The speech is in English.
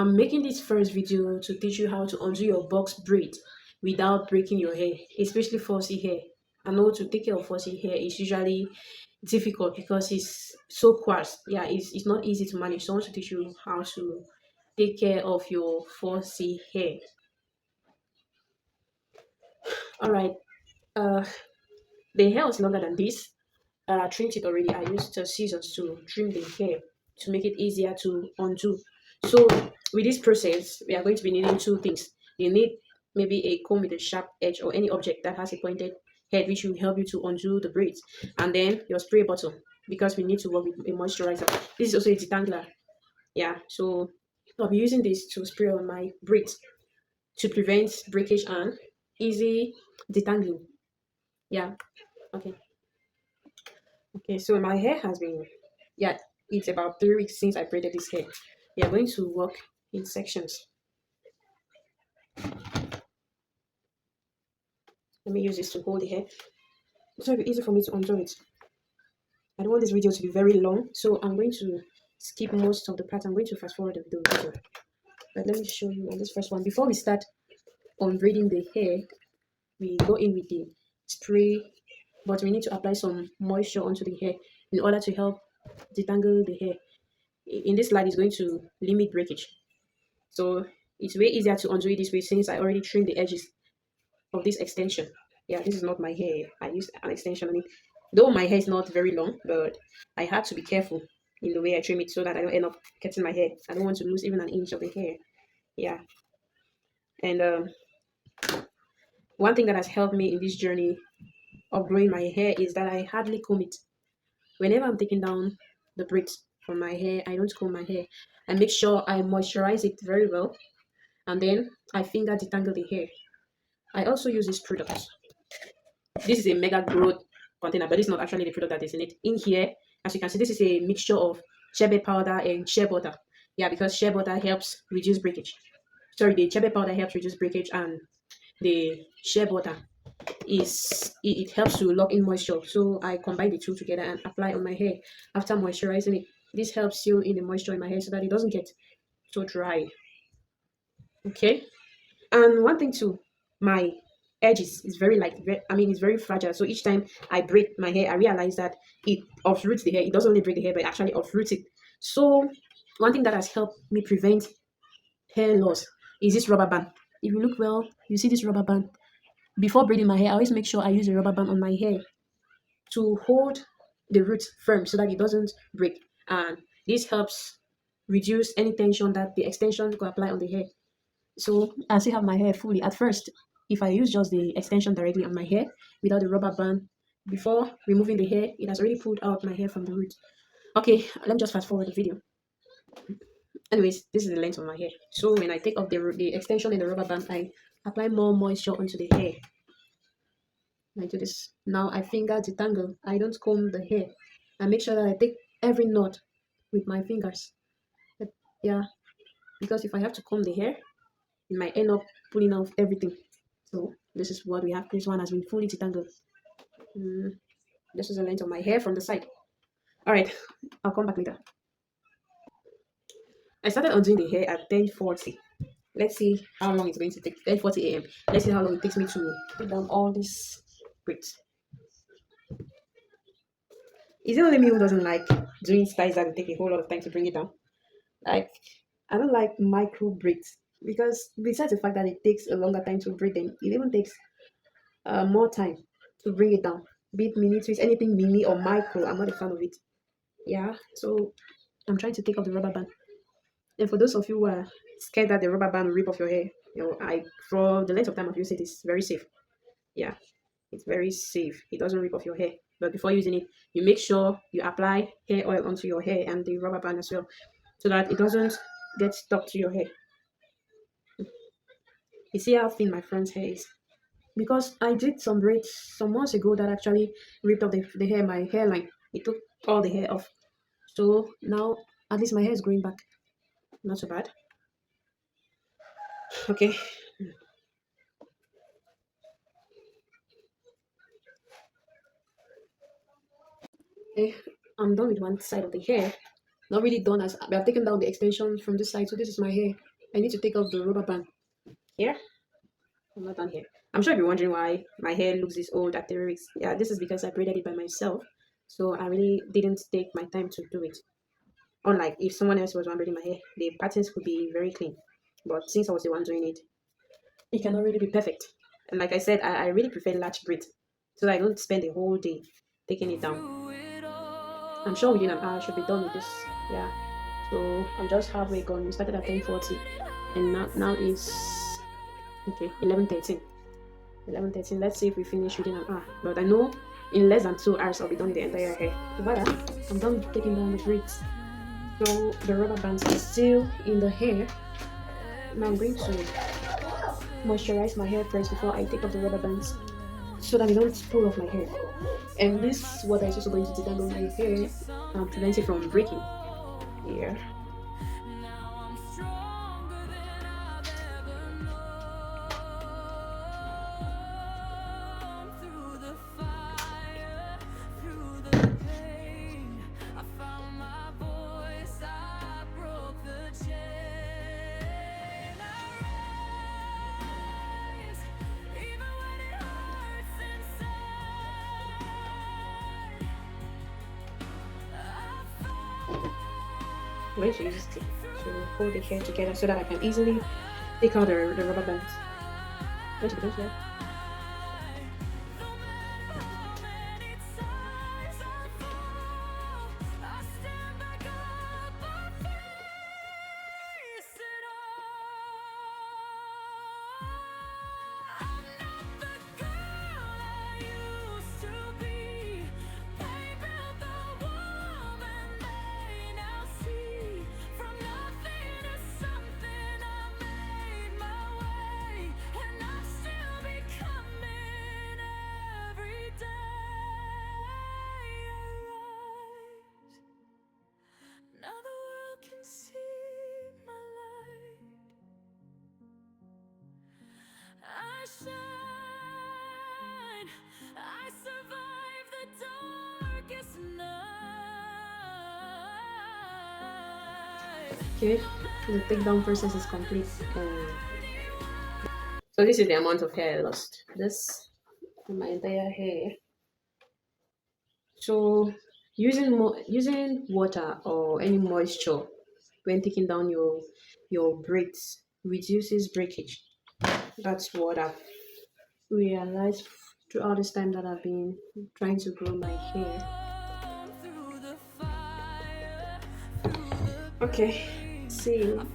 I'm making this first video to teach you how to undo your box braid without breaking your hair, especially fussy hair. I know to take care of fussy hair is usually difficult because it's so coarse. Yeah, it's not easy to manage. So I want to teach you how to take care of your fussy hair. All right. Uh, the hair was longer than this. I trimmed it already. I used scissors to trim the hair to make it easier to undo. So with this process, we are going to be needing two things. You need maybe a comb with a sharp edge or any object that has a pointed head which will help you to undo the braids. And then your spray bottle because we need to work with a moisturizer. This is also a detangler. Yeah, so I'll be using this to spray on my braids to prevent breakage and easy detangling. Yeah, okay. Okay, so my hair has been, yeah, it's about 3 weeks since I braided this hair. We are going to work in sections. Let me use this to hold the hair. It's going to be easy for me to undo it. I don't want this video to be very long, so I'm going to skip most of the part. I'm going to fast forward the video. But let me show you on this first one. Before we start on braiding the hair, we go in with the spray, but we need to apply some moisture onto the hair in order to help detangle the hair. In this slide, is going to limit breakage. So it's way easier to undo it this way since I already trimmed the edges of this extension. Yeah, this is not my hair. I used an extension on it. Though my hair is not very long, but I had to be careful in the way I trim it so that I don't end up cutting my hair. I don't want to lose even an inch of the hair. Yeah. And one thing that has helped me in this journey of growing my hair is that I hardly comb it. Whenever I'm taking down the braids from my hair, I don't comb my hair. I make sure I moisturize it very well and then I finger detangle the hair. I also use this product. This is a mega growth container, but it's not actually the product that is in it. In here, as you can see, this is a mixture of sherbet powder and shea butter. Yeah, because shea butter helps reduce breakage. Sorry, the sherbet powder helps reduce breakage, and the shea butter it helps to lock in moisture. So I combine the two together and apply on my hair after moisturizing it. This helps seal in the moisture in my hair so that it doesn't get so dry. Okay. And one thing too, my edges is very light. I mean, it's very fragile. So each time I braid my hair, I realize that it uproots the hair. It doesn't only break the hair, but it actually uproots it. So one thing that has helped me prevent hair loss is this rubber band. If you look well, you see this rubber band. Before braiding my hair, I always make sure I use a rubber band on my hair to hold the root firm so that it doesn't break. And this helps reduce any tension that the extension could apply on the hair. So I still have my hair fully. At first, if I use just the extension directly on my hair without the rubber band, before removing the hair, it has already pulled out my hair from the root. Okay, let me just fast forward the video. Anyways, this is the length of my hair. So when I take off the extension and the rubber band, I apply more moisture onto the hair. I do this. Now I finger detangle. I don't comb the hair. I make sure that I take every knot with my fingers. But yeah, because if I have to comb the hair, it might end up pulling off everything. So this is what we have. This one has been fully detangled. This is the length of my hair from the side. All right, I'll come back later. I started undoing the hair at 10:40. Let's see how long it's going to take. 10:40 a.m. Let's see how long it takes me to put down all these braids. Is it only me who doesn't like doing styles that will take a whole lot of time to bring it down? Like, I don't like micro braids because besides the fact that it takes a longer time to braid them, it even takes more time to bring it down. Be it mini twists, anything mini or micro, I'm not a fan of it. Yeah, so I'm trying to take off the rubber band. And for those of you who are scared that the rubber band will rip off your hair, I for the length of time I've used it, it's very safe. Yeah, it's very safe. It doesn't rip off your hair. But before using it, you make sure you apply hair oil onto your hair and the rubber band as well, so that it doesn't get stuck to your hair. You see how thin my friend's hair is? Because I did some braids some months ago that actually ripped off the hair, my hairline. It took all the hair off. So now at least my hair is growing back. Not so bad. Okay. Okay, I'm done with one side of the hair. Not really done as we have taken down the extension from this side. So this is my hair. I need to take off the rubber band here. I'm not done here. I'm sure you're wondering why my hair looks this old at 3 weeks. Yeah, this is because I braided it by myself. So I really didn't take my time to do it. Unlike if someone else was one braiding my hair, the patterns could be very clean. But since I was the one doing it, it cannot really be perfect. And like I said, I really prefer latch braids so that I don't spend the whole day taking it down. I'm sure within an hour I should be done with this. Yeah. So I'm just halfway gone. We started at 10:40 and now it's okay 11:13. 11:13. Let's see if we finish within an hour. But I know in less than 2 hours I'll be done with the entire hair. But I'm done taking down the braids. So the rubber bands are still in the hair. Now I'm going to moisturize my hair first before I take off the rubber bands so that it don't pull off my hair. And this water is also going to detangle my hair and prevent it from breaking. Here. I'm going to use this to hold the hair together so that I can easily take out the rubber bands. Going to be done. I shine, I survive the darkest night. Okay, the takedown process is complete. So this is the amount of hair I lost. This on my entire hair. So using water or any moisture when taking down your braids reduces breakage. That's what I've realized throughout this time that I've been trying to grow my hair. Okay, see you.